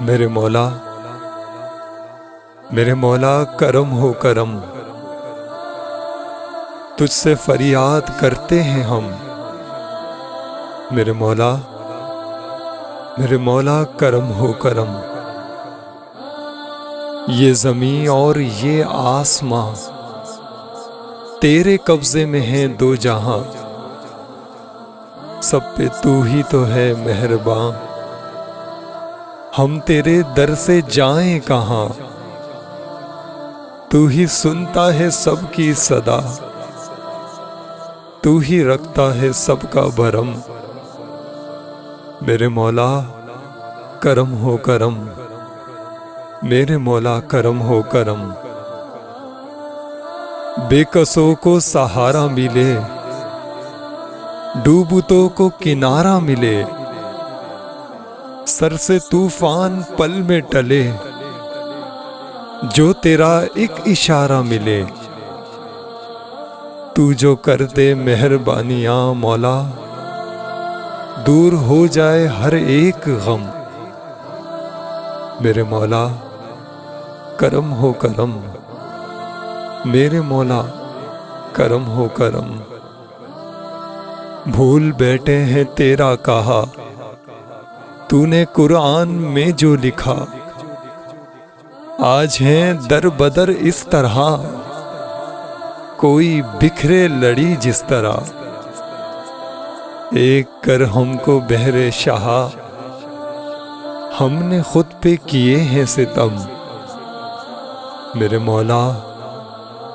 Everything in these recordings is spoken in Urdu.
میرے مولا کرم ہو کرم، تجھ سے فریاد کرتے ہیں ہم۔ میرے مولا کرم ہو کرم، یہ زمین اور یہ آسماں تیرے قبضے میں ہیں دو جہاں، سب پہ تو ہی تو ہے مہرباں، ہم تیرے در سے جائیں کہاں، تو ہی سنتا ہے سب کی صدا، تو ہی رکھتا ہے سب کا بھرم۔ میرے مولا کرم ہو کرم، میرے مولا کرم ہو کرم، بے کسوں کو سہارا ملے، ڈوبتوں کو کنارہ ملے، سر سے طوفان پل میں ٹلے، جو تیرا ایک اشارہ ملے، تو جو کر دے مہربانیاں مولا، دور ہو جائے ہر ایک غم۔ میرے مولا کرم ہو کرم، میرے مولا کرم ہو کرم، بھول بیٹھے ہیں تیرا کہا، تو نے قرآن میں جو لکھا، آج ہیں در بدر اس طرح، کوئی بکھرے لڑی جس طرح، ایک کر ہم کو بہر شاہ، ہم نے خود پہ کیے ہیں ستم۔ میرے مولا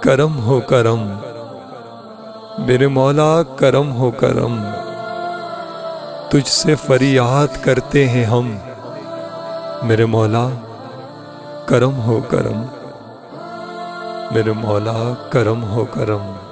کرم ہو کرم، میرے مولا کرم ہو کرم، تجھ سے فریاد کرتے ہیں ہم۔ میرے مولا کرم ہو کرم، میرے مولا کرم ہو کرم۔